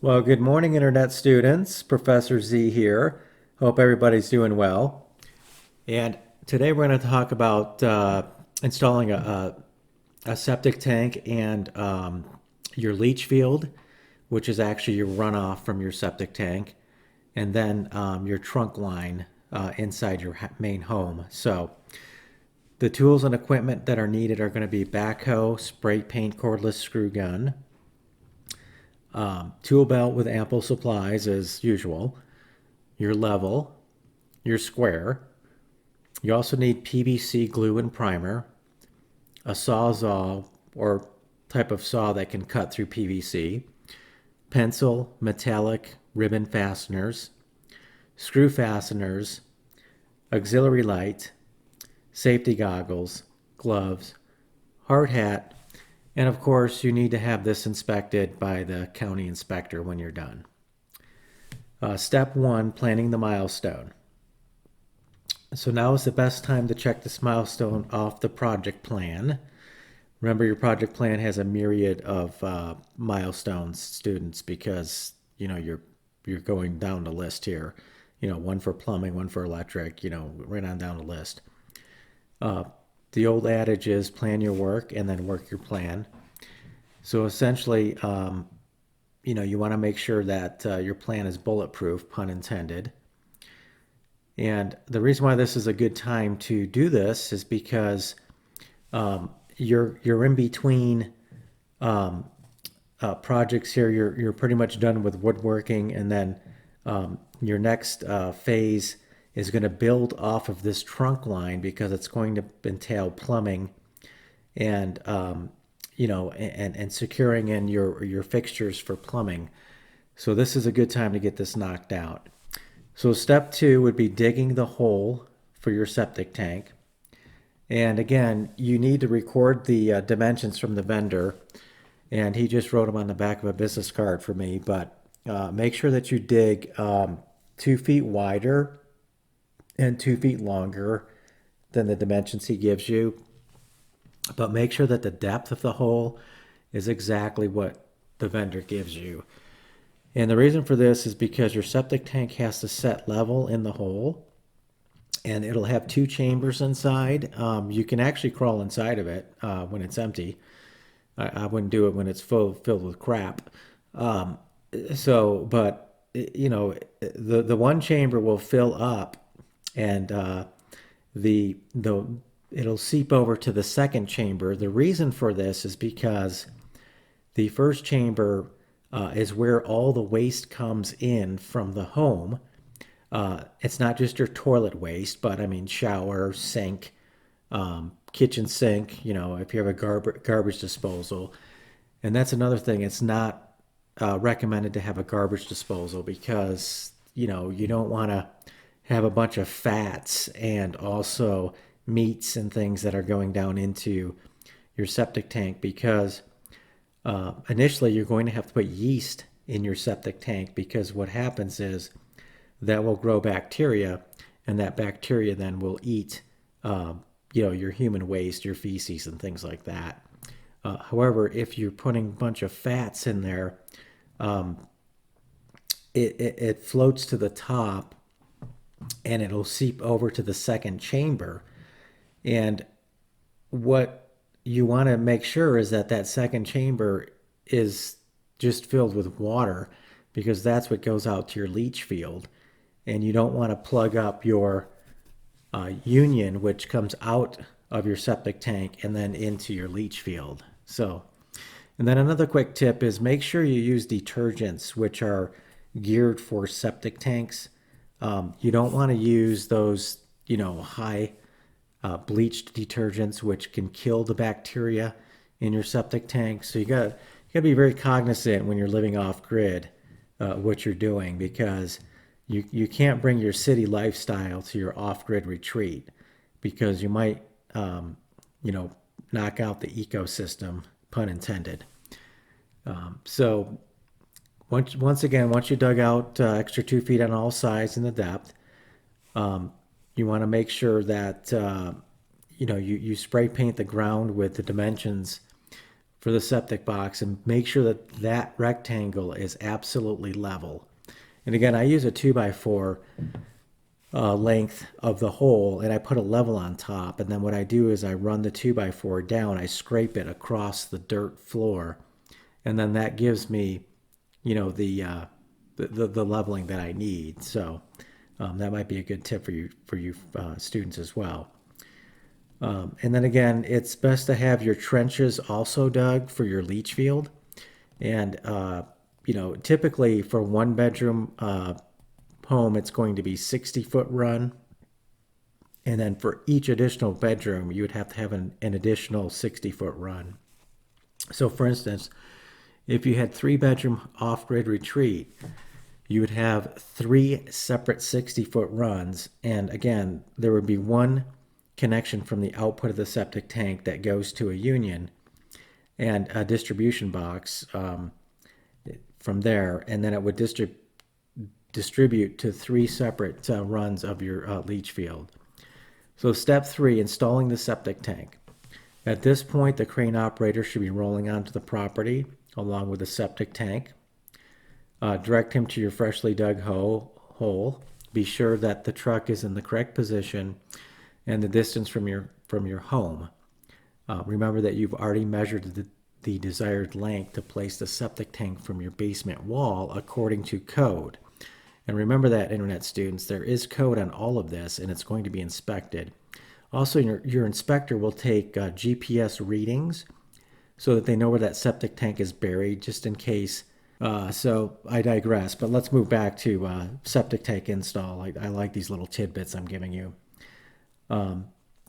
Well, good morning, Internet students. Professor Z here. Hope everybody's doing well. And today we're going to talk about installing a septic tank and your leach field, which is actually your runoff from your septic tank, and then your trunk line inside your main home. So the tools and equipment that are needed are going to be backhoe, spray paint cordless screw gun, tool belt with ample supplies as usual, your level, your square. You also need PVC glue and primer, a sawzall or type of saw that can cut through PVC, pencil, metallic, ribbon fasteners, screw fasteners, auxiliary light, safety goggles, gloves, hard hat, and of course you need to have this inspected by the county inspector when you're done. Step 1, planning the milestone. So now is the best time to check this milestone off the project plan. Remember, your project plan has a myriad of milestones, students, because you're going down the list here. One for plumbing, one for electric. Right on down the list. The old adage is plan your work and then work your plan. So essentially, you want to make sure that your plan is bulletproof, pun intended. And the reason why this is a good time to do this is because you're in between projects here. You're pretty much done with woodworking, and then your next phase is going to build off of this trunk line because it's going to entail plumbing and and securing in your fixtures for plumbing. So this is a good time to get this knocked out. So step 2 would be digging the hole for your septic tank. And again, you need to record the dimensions from the vendor. And he just wrote them on the back of a business card for me. But make sure that you dig 2 feet wider and 2 feet longer than the dimensions he gives you. But make sure that the depth of the hole is exactly what the vendor gives you. And the reason for this is because your septic tank has to set level in the hole, and it'll have 2 chambers inside. You can actually crawl inside of it when it's empty. I wouldn't do it when it's filled with crap. But the one chamber will fill up, and the it'll seep over to the second chamber. The reason for this is because the first chamber is where all the waste comes in from the home. It's not just your toilet waste, but I mean shower, sink, kitchen sink. If you have a garbage disposal, and that's another thing. It's not recommended to have a garbage disposal because you don't want to have a bunch of fats and also meats and things that are going down into your septic tank because initially you're going to have to put yeast in your septic tank because what happens is that will grow bacteria, and that bacteria then will eat your human waste, your feces, and things like that. However, if you're putting a bunch of fats in there, it floats to the top and it'll seep over to the second chamber. And what you want to make sure is that second chamber is just filled with water because that's what goes out to your leach field. And you don't want to plug up your union, which comes out of your septic tank and then into your leach field. And then another quick tip is make sure you use detergents which are geared for septic tanks. You don't want to use those, high bleached detergents which can kill the bacteria in your septic tank. So you got to be very cognizant when you're living off grid what you're doing because you can't bring your city lifestyle to your off grid retreat because you might knock out the ecosystem, pun intended. So once again, once you dug out extra 2 feet on all sides in the depth, you want to make sure that you spray paint the ground with the dimensions for the septic box and make sure that that rectangle is absolutely level. And again, I use a 2x4 length of the hole, and I put a level on top. And then what I do is I run the 2x4 down, I scrape it across the dirt floor, and then that gives me, the leveling that I need. So that might be a good tip for you students as well. And then again, it's best to have your trenches also dug for your leach field. And typically for 1-bedroom home, it's going to be 60-foot run. And then for each additional bedroom, you would have to have an additional 60-foot run. So for instance, if you had 3-bedroom off-grid retreat, you would have 3 separate 60-foot runs. And again, there would be one connection from the output of the septic tank that goes to a union and a distribution box from there. And then it would distribute to 3 separate runs of your leach field. So step 3, installing the septic tank. At this point, the crane operator should be rolling onto the property along with the septic tank. Direct him to your freshly dug hole. Be sure that the truck is in the correct position and the distance from your home. Remember that you've already measured the desired length to place the septic tank from your basement wall according to code. And remember that, internet students, there is code on all of this, and it's going to be inspected. Also, your inspector will take GPS readings so that they know where that septic tank is buried, just in case. So I digress, but let's move back to septic tank install. I like these little tidbits I'm giving you.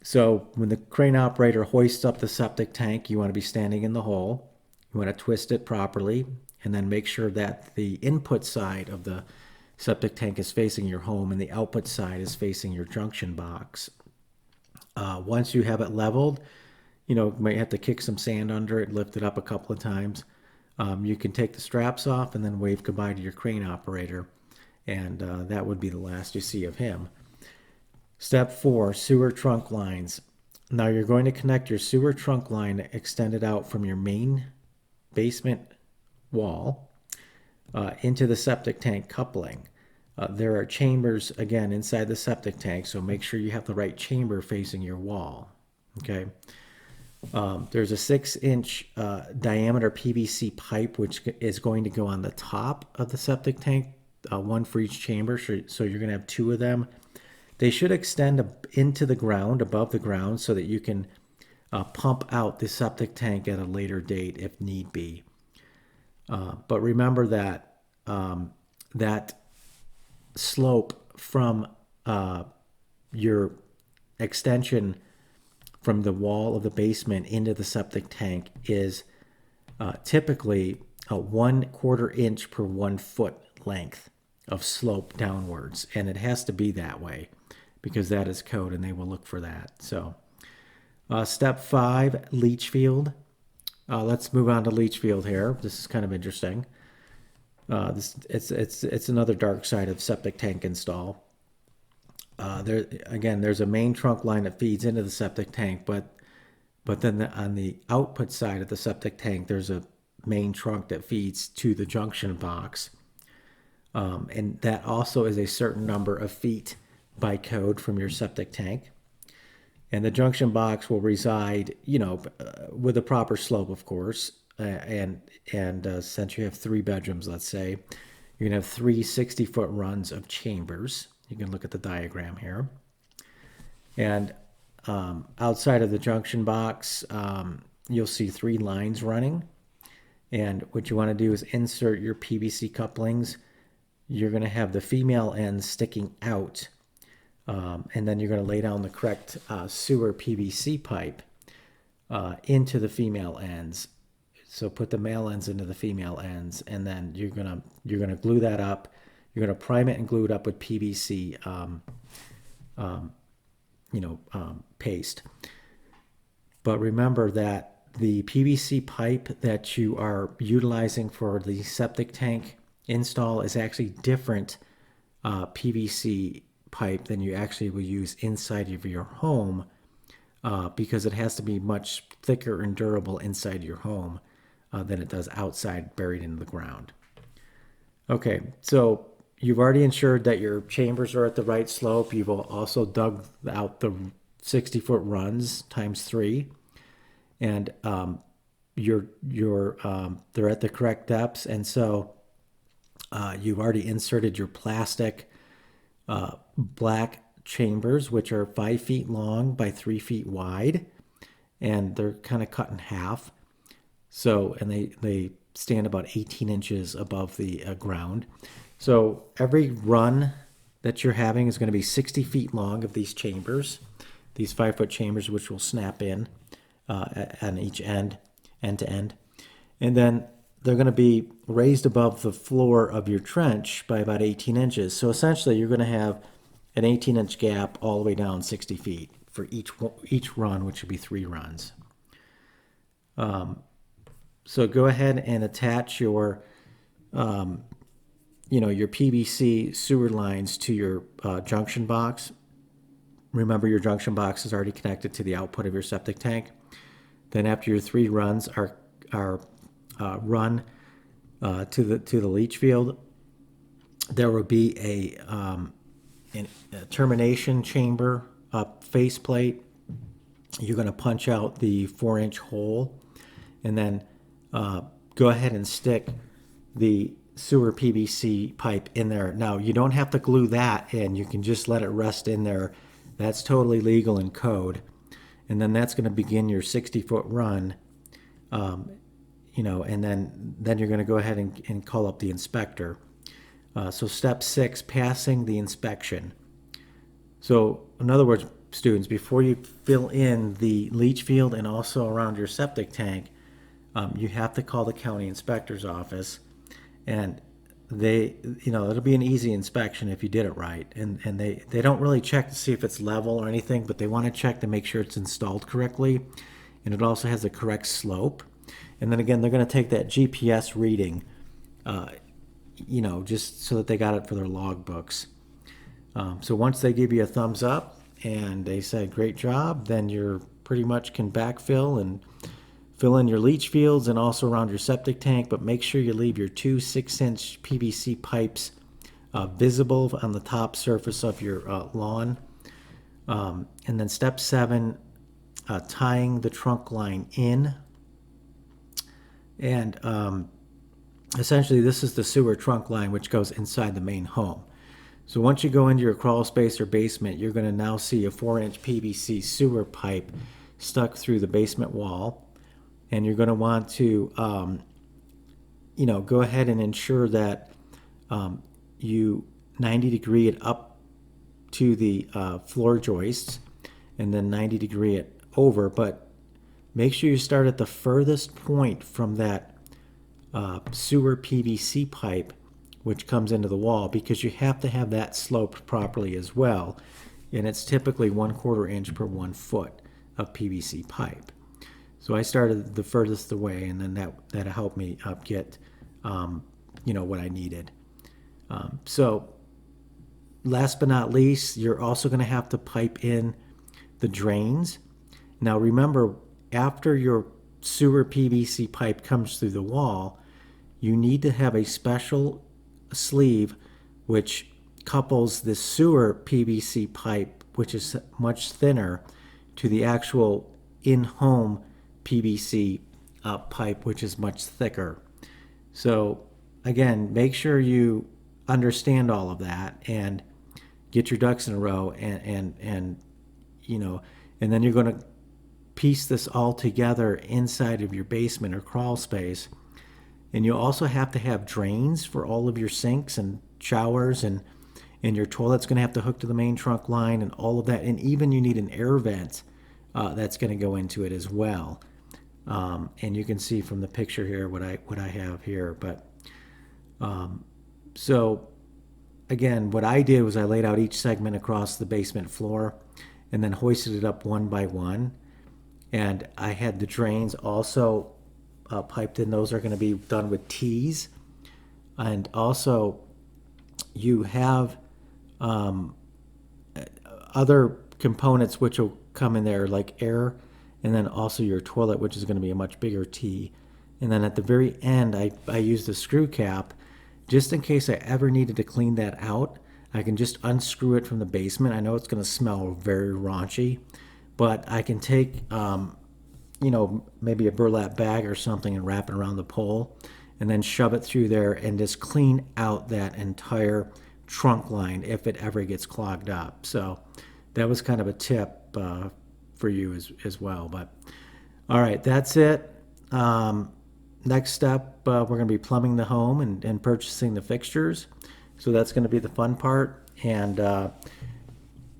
So when the crane operator hoists up the septic tank, you want to be standing in the hole. You want to twist it properly, and then make sure that the input side of the septic tank is facing your home and the output side is facing your junction box. Once you have it leveled, you might have to kick some sand under it, lift it up a couple of times. You can take the straps off and then wave goodbye to your crane operator, and that would be the last you see of him. Step 4, sewer trunk lines. Now you're going to connect your sewer trunk line extended out from your main basement wall into the septic tank coupling. There are chambers, again, inside the septic tank, so make sure you have the right chamber facing your wall. Okay. There's a 6-inch diameter PVC pipe which is going to go on the top of the septic tank, one for each chamber, so you're going to have 2 of them. They should extend into the ground, above the ground, so that you can pump out the septic tank at a later date if need be. But remember that that slope from your extension from the wall of the basement into the septic tank is typically a 1/4 inch per 1 foot length of slope downwards. And it has to be that way because that is code and they will look for that. So step 5, leach field. Let's move on to leach field here. This is kind of interesting. It's another dark side of septic tank install. There's a main trunk line that feeds into the septic tank, but then on the output side of the septic tank, there's a main trunk that feeds to the junction box, and that also is a certain number of feet by code from your septic tank. And the junction box will reside, with a proper slope, of course. And since you have 3 bedrooms, let's say, you're gonna have 3 60-foot runs of chambers. You can look at the diagram here. And outside of the junction box, you'll see 3 lines running. And what you want to do is insert your PVC couplings. You're going to have the female ends sticking out. And then you're going to lay down the correct sewer PVC pipe into the female ends. So put the male ends into the female ends, and then you're gonna glue that up. You're gonna prime it and glue it up with PVC paste. But remember that the PVC pipe that you are utilizing for the septic tank install is actually different PVC pipe than you actually will use inside of your home because it has to be much thicker and durable inside your home than it does outside buried in the ground. Okay, so you've already ensured that your chambers are at the right slope. You've also dug out the 60-foot runs times 3, and they're at the correct depths, and so you've already inserted your plastic black chambers, which are 5 feet long by 3 feet wide, and they're kind of cut in half. So, and they stand about 18 inches above the ground. So every run that you're having is going to be 60 feet long of these chambers, these 5-foot chambers, which will snap in on each end to end. And then they're going to be raised above the floor of your trench by about 18 inches. So essentially you're going to have an 18-inch gap all the way down 60 feet for each run, which would be 3 runs. So go ahead and attach your, your PVC sewer lines to your junction box. Remember, your junction box is already connected to the output of your septic tank. Then after your 3 runs are run to the leach field, there will be a termination chamber faceplate. You're going to punch out the 4-inch hole, and then go ahead and stick the sewer PVC pipe in there. Now, you don't have to glue that in. You can just let it rest in there. That's totally legal in code. And then that's going to begin your 60-foot run. And then you're going to go ahead and call up the inspector. So step 6, passing the inspection. So in other words, students, before you fill in the leach field and also around your septic tank, you have to call the county inspector's office, and it'll be an easy inspection if you did it right. And they don't really check to see if it's level or anything, but they want to check to make sure it's installed correctly, and it also has the correct slope. And then again, they're going to take that GPS reading, just so that they got it for their log books. So once they give you a thumbs up and they say, great job, then you're pretty much can backfill and fill in your leach fields and also around your septic tank, but make sure you leave your 2 6-inch PVC pipes visible on the top surface of your lawn. And then step 7, tying the trunk line in. And essentially this is the sewer trunk line, which goes inside the main home. So once you go into your crawl space or basement, you're going to now see a 4-inch PVC sewer pipe stuck through the basement wall. And you're going to want to, go ahead and ensure that you 90-degree it up to the floor joists, and then 90-degree it over. But make sure you start at the furthest point from that sewer PVC pipe, which comes into the wall, because you have to have that sloped properly as well. And it's typically 1/4 inch per 1 foot of PVC pipe. So I started the furthest away, and then that helped me get, what I needed. So last but not least, you're also going to have to pipe in the drains. Now remember, after your sewer PVC pipe comes through the wall, you need to have a special sleeve which couples the sewer PVC pipe, which is much thinner, to the actual in-home PVC pipe, which is much thicker. So again, make sure you understand all of that and get your ducks in a row, and then you're going to piece this all together inside of your basement or crawl space. And you also have to have drains for all of your sinks and showers, and your toilet's going to have to hook to the main trunk line and all of that. And even you need an air vent that's going to go into it as well. And you can see from the picture here what I have here. But so again, what I did was I laid out each segment across the basement floor and then hoisted it up one by one. And I had the drains also piped in. Those are going to be done with T's. And also you have other components which will come in there, like air, and then also your toilet, which is going to be a much bigger T. And then at the very end, I used a screw cap just in case I ever needed to clean that out. I can just unscrew it from the basement. I know it's going to smell very raunchy, but I can take, maybe a burlap bag or something and wrap it around the pole and then shove it through there and just clean out that entire trunk line if it ever gets clogged up. So that was kind of a tip for you as well. But all right, that's it. Next step, we're going to be plumbing the home and purchasing the fixtures. So that's going to be the fun part. And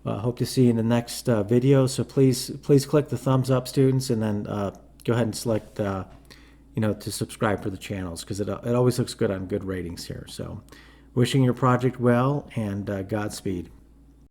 hope to see you in the next video. So please click the thumbs up, students, and then go ahead and select to subscribe for the channels, because it always looks good on good ratings here. So wishing your project well, and Godspeed.